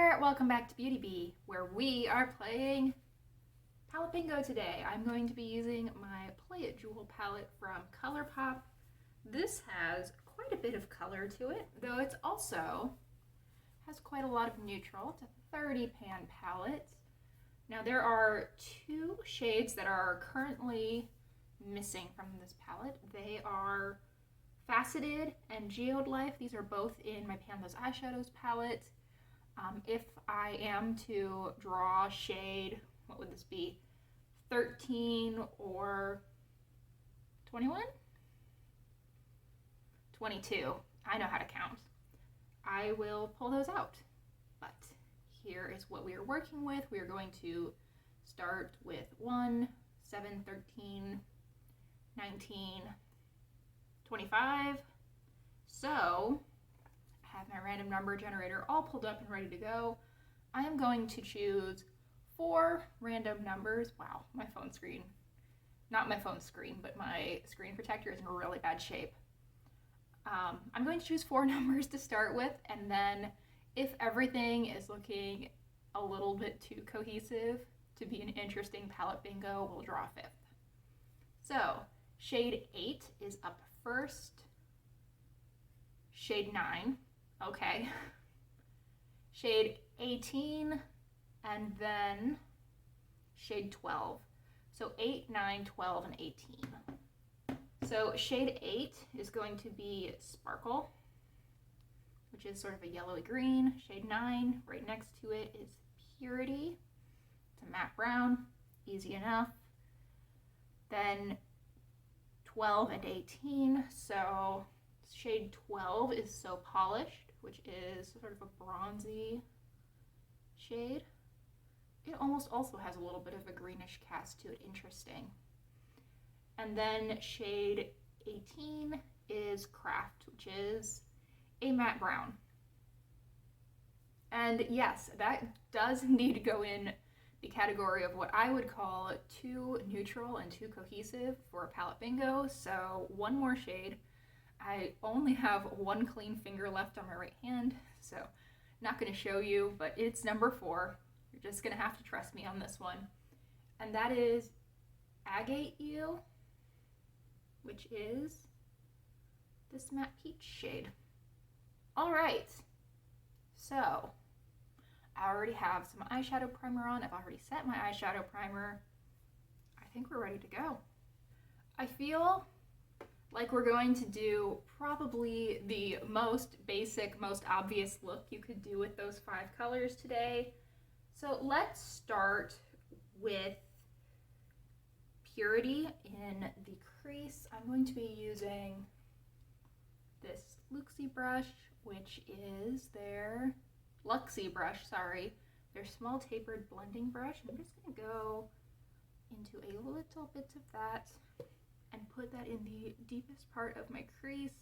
there, welcome back to Beauty Bee, where we are playing palette bingo today. I'm going to be using my Play It Jewel palette from Colourpop. This has quite a bit of color to it, though it's also has quite a lot of neutral. It's a 30 pan palette. Now there are two shades that are currently missing from this palette. They are Faceted and Geode Life. These are both in my Pandas Eyeshadows palette. If I am to draw shade, what would this be? 13 or 21? 22. I know how to count. I will pull those out. But here is what we are working with. We are going to start with 1, 7, 13, 19, 25. So I have my random number generator all pulled up and ready to go. I am going to choose 4 random numbers. Wow, my phone screen. Not my phone screen, but my screen protector is in really bad shape. I'm going to choose 4 numbers to start with, and then if everything is looking a little bit too cohesive to be an interesting palette bingo, we'll draw a 5th. So, shade 8 is up first. Shade 9, okay. Shade 18, and then shade 12. So 8, 9, 12, and 18. So shade 8 is going to be Sparkle, which is sort of a yellowy green. Shade 9, right next to it, is Purity. It's a matte brown, easy enough. Then 12 and 18, so shade 12 is So Polished, which is sort of a bronzy shade. It almost also has a little bit of a greenish cast to it, interesting. And then shade 18 is Craft, which is a matte brown. And yes, that does indeed go in the category of what I would call too neutral and too cohesive for a palette bingo. So one more shade. I only have one clean finger left on my right hand, so not going to show you, but it's number 4. You're just going to have to trust me on this one. And that is Agate You, which is this matte peach shade. All right, so I already have some eyeshadow primer on. I've already set my eyeshadow primer. I think we're ready to go. I feel like we're going to do probably the most basic, most obvious look you could do with those 5 colors today. So let's start with Purity in the crease. I'm going to be using this Luxie brush, which is their Luxie brush, sorry, their small tapered blending brush. I'm just going to go into a little bit of that and put that in the deepest part of my crease.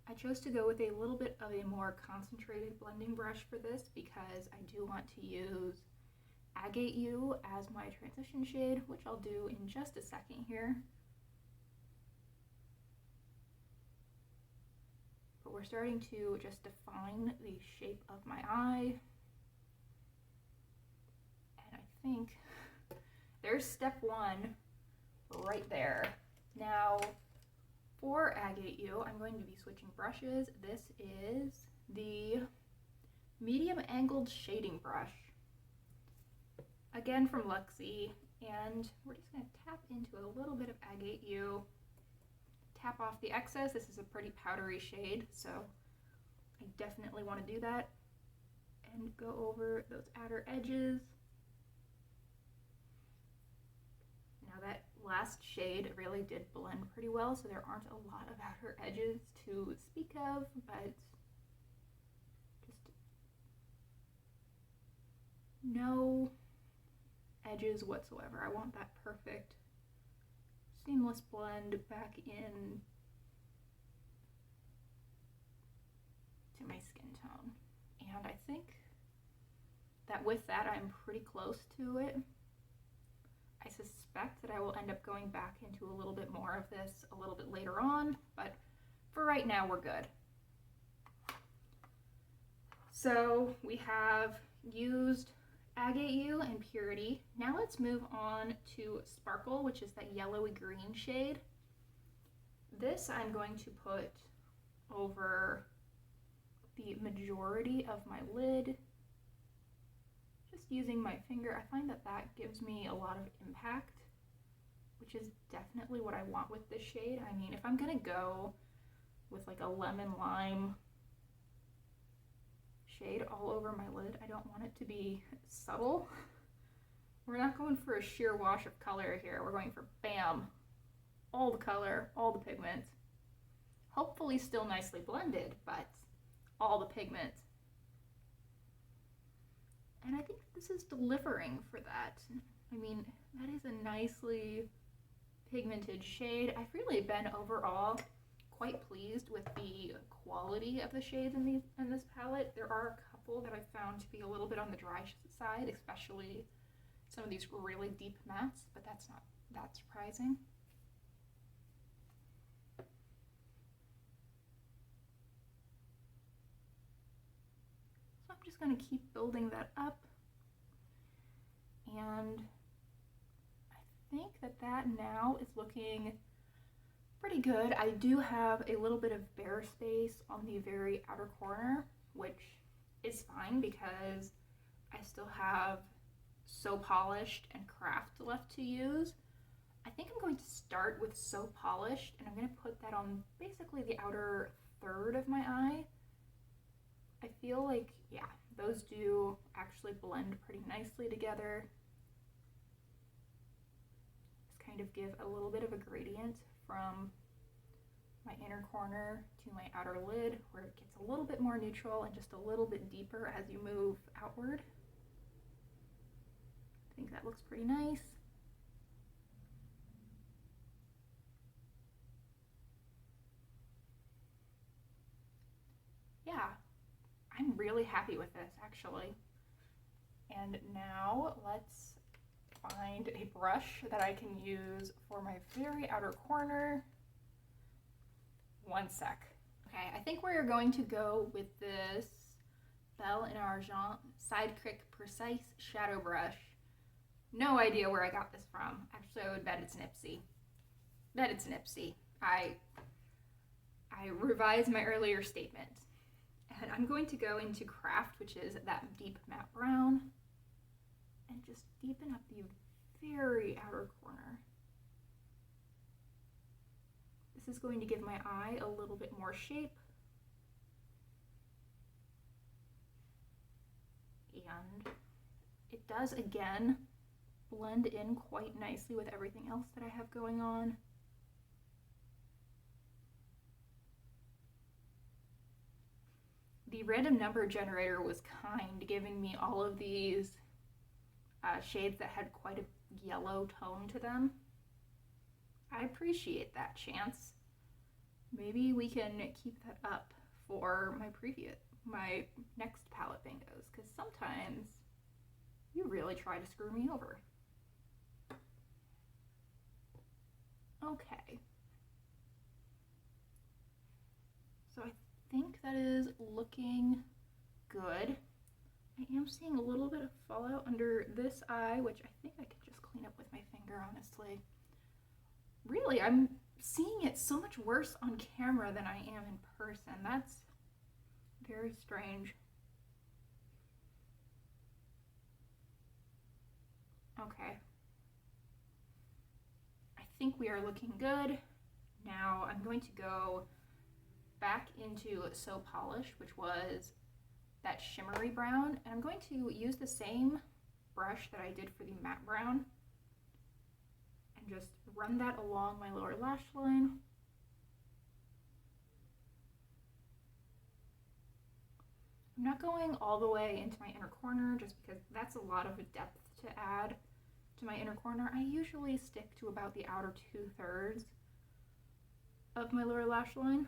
I chose to go with a little bit of a more concentrated blending brush for this because I do want to use Agate You as my transition shade, which I'll do in just a second here. But we're starting to just define the shape of my eye. And I think there's step 1 right there. Now, for Agate You, I'm going to be switching brushes. This is the medium angled shading brush, again from Luxie, and we're just going to tap into a little bit of Agate You, tap off the excess. This is a pretty powdery shade, so I definitely want to do that, and go over those outer edges. Now that last shade really did blend pretty well, so there aren't a lot of outer edges to speak of, but just no edges whatsoever. I want that perfect seamless blend back in to my skin tone. And I think that with that I'm pretty close to it. I suspect that I will end up going back into a little bit more of this a little bit later on, but for right now we're good. So we have used Agate U and Purity. Now let's move on to Sparkle, which is that yellowy green shade. This I'm going to put over the majority of my lid. Just using my finger, I find that that gives me a lot of impact, which is definitely what I want with this shade. I mean, if I'm gonna go with like a lemon lime shade all over my lid, I don't want it to be subtle. We're not going for a sheer wash of color here. We're going for bam, all the color, all the pigment. Hopefully still nicely blended, but all the pigment. And I think this is delivering for that. I mean, that is a nicely pigmented shade. I've really been overall quite pleased with the quality of the shades in this palette. There are a couple that I found to be a little bit on the dry side, especially some of these really deep mattes, but that's not that surprising. So I'm just going to keep building that up, and I think that that now is looking pretty good. I do have a little bit of bare space on the very outer corner, which is fine because I still have So Polished and Craft left to use. I think I'm going to start with So Polished, and I'm going to put that on basically the outer third of my eye. I feel like, yeah, those do actually blend pretty nicely together. Just kind of give a little bit of a gradient from my inner corner to my outer lid, where it gets a little bit more neutral and just a little bit deeper as you move outward. I think that looks pretty nice. Yeah, I'm really happy with this actually. And now let's find a brush that I can use for my very outer corner. One sec. Okay, I think we're going to go with this Belle en Argent Sidekick Precise Shadow Brush. No idea where I got this from. Actually, I would bet it's Nipsey. Bet it's Nipsey. I revised my earlier statement. And I'm going to go into Craft, which is that deep matte brown, and just deepen up the very outer corner. This is going to give my eye a little bit more shape. And it does, again, blend in quite nicely with everything else that I have going on. The random number generator was kind, giving me all of these shades that had quite a yellow tone to them. I appreciate that, Chance. Maybe we can keep that up for my next palette bingos, because sometimes you really try to screw me over. Okay. So I think that is looking good. I am seeing a little bit of fallout under this eye, which I think I could just clean up with my finger, honestly. Really, I'm seeing it so much worse on camera than I am in person. That's very strange. Okay. I think we are looking good. Now I'm going to go back into So Polish, which was that shimmery brown, and I'm going to use the same brush that I did for the matte brown and just run that along my lower lash line. I'm not going all the way into my inner corner just because that's a lot of depth to add to my inner corner. I usually stick to about the outer 2/3 of my lower lash line.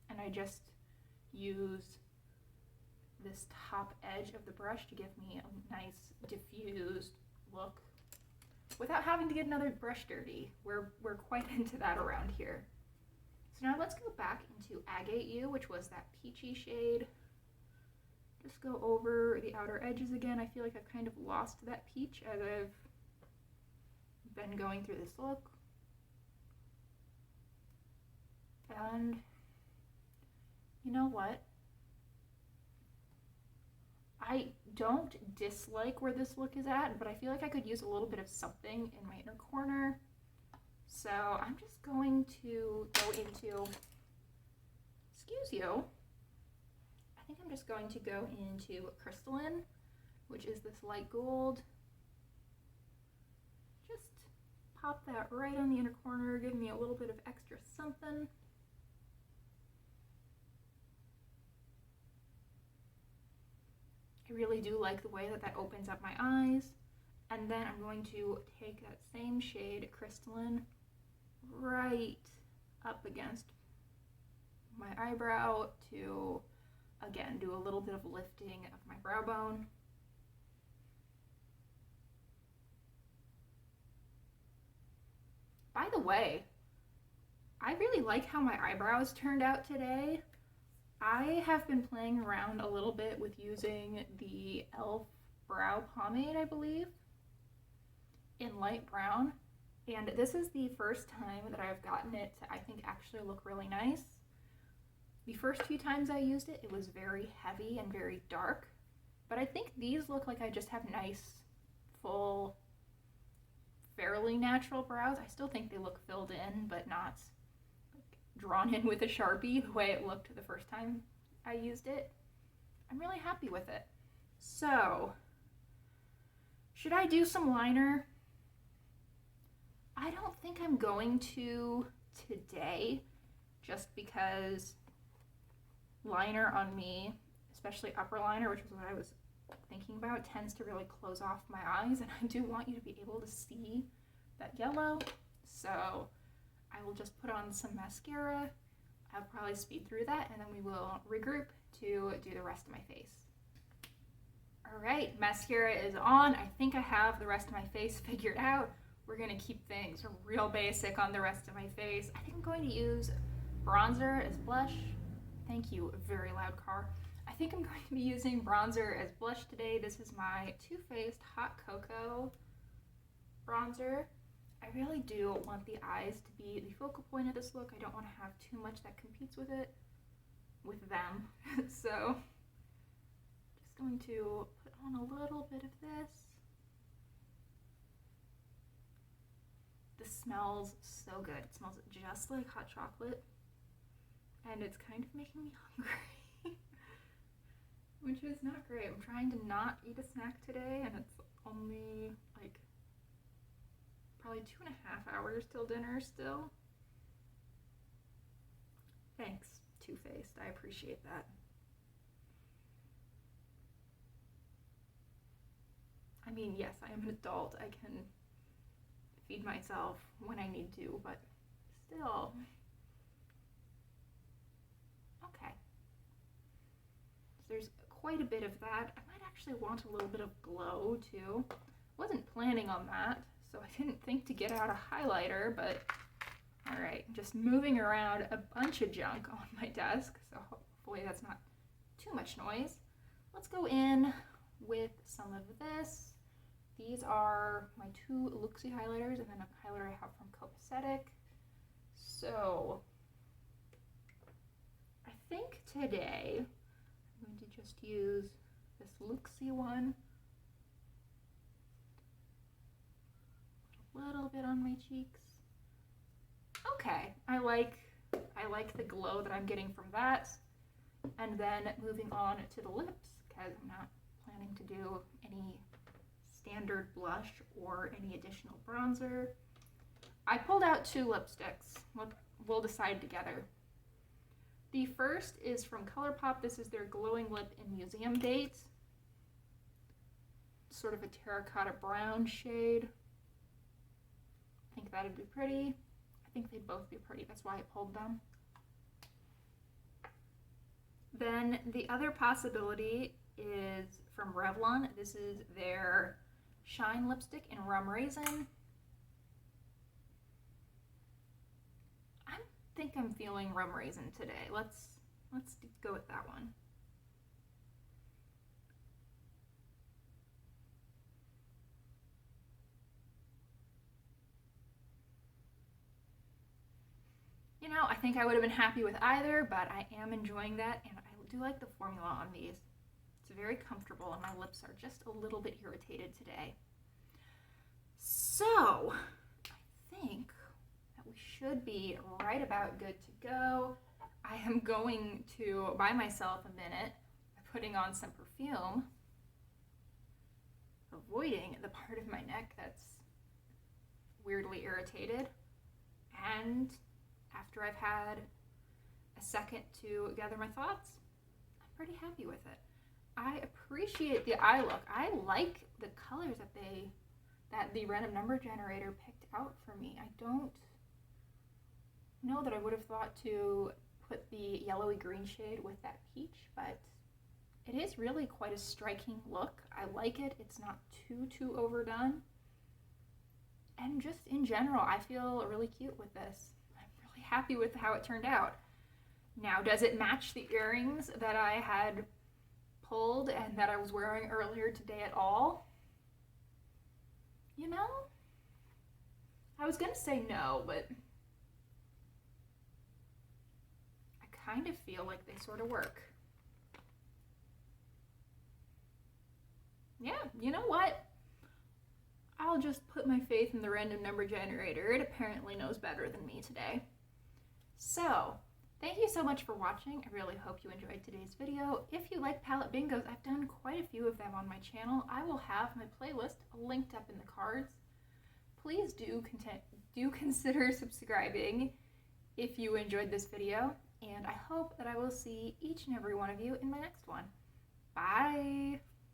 And I just use this top edge of the brush to give me a nice diffused look without having to get another brush dirty. We're quite into that around here. So now let's go back into Agate You, which was that peachy shade. Just go over the outer edges again. I feel like I've kind of lost that peach as I've been going through this look. And you know what? I don't dislike where this look is at, but I feel like I could use a little bit of something in my inner corner. So I'm just going to go into, excuse you, I think I'm just going to go into Crystalline, which is this light gold. Just pop that right on the inner corner, give me a little bit of extra something. I really do like the way that that opens up my eyes. And then I'm going to take that same shade, Crystalline, right up against my eyebrow to, again, do a little bit of lifting of my brow bone. By the way, I really like how my eyebrows turned out today. I have been playing around a little bit with using the e.l.f. Brow Pomade, I believe, in light brown. And this is the first time that I've gotten it to, I think, actually look really nice. The first few times I used it, it was very heavy and very dark. But I think these look like I just have nice, full, fairly natural brows. I still think they look filled in, but not drawn in with a Sharpie the way it looked the first time I used it. I'm really happy with it. So, should I do some liner? I don't think I'm going to today, just because liner on me, especially upper liner, which is what I was thinking about, tends to really close off my eyes, and I do want you to be able to see that yellow. So I will just put on some mascara. I'll probably speed through that, and then we will regroup to do the rest of my face. All right, mascara is on. I think I have the rest of my face figured out. We're gonna keep things real basic on the rest of my face. I think I'm going to use bronzer as blush. Thank you, very loud car. I think I'm going to be using bronzer as blush today. This is my Too Faced Hot Cocoa bronzer. I really do want the eyes to be the focal point of this look. I don't want to have too much that competes with it, with them. So, just going to put on a little bit of this. This smells so good. It smells just like hot chocolate, and it's kind of making me hungry, which is not great. I'm trying to not eat a snack today, and it's only like probably 2.5 hours till dinner still. Thanks, Too Faced. I appreciate that. I mean, yes, I am an adult. I can feed myself when I need to, but still. Okay. So there's quite a bit of that. I might actually want a little bit of glow too. Wasn't planning on that, so I didn't think to get out a highlighter, but all right, just moving around a bunch of junk on my desk, so hopefully that's not too much noise. Let's go in with some of this. These are my two Luxie highlighters, and then a highlighter I have from Copacetic. So I think today I'm going to just use this Luxie one. A little bit on my cheeks. Okay, I like the glow that I'm getting from that. And then moving on to the lips, because I'm not planning to do any standard blush or any additional bronzer. I pulled out two lipsticks. We'll decide together. The first is from Colourpop. This is their Glowing Lip in Museum Date. Sort of a terracotta brown shade. I think that'd be pretty. I think they'd both be pretty. That's why I pulled them. Then the other possibility is from Revlon. This is their Shine Lipstick in Rum Raisin. I'm think I'm feeling rum raisin today. Let's go with that one. You know, I think I would have been happy with either, but I am enjoying that, and I do like the formula on these. It's very comfortable, and my lips are just a little bit irritated today. So, I think that we should be right about good to go. I am going to buy myself a minute by putting on some perfume, avoiding the part of my neck that's weirdly irritated, and after I've had a second to gather my thoughts, I'm pretty happy with it. I appreciate the eye look. I like the colors that the random number generator picked out for me. I don't know that I would have thought to put the yellowy green shade with that peach, but it is really quite a striking look. I like it. It's not too overdone. And just in general, I feel really cute with this. Happy with how it turned out. Now, does it match the earrings that I had pulled and that I was wearing earlier today at all? You know, I was gonna say no, but I kind of feel like they sort of work. Yeah, you know what? I'll just put my faith in the random number generator. It apparently knows better than me today. So, thank you so much for watching. I really hope you enjoyed today's video. If you like palette bingos, I've done quite a few of them on my channel. I will have my playlist linked up in the cards. Please do consider subscribing if you enjoyed this video, and I hope that I will see each and every one of you in my next one. Bye!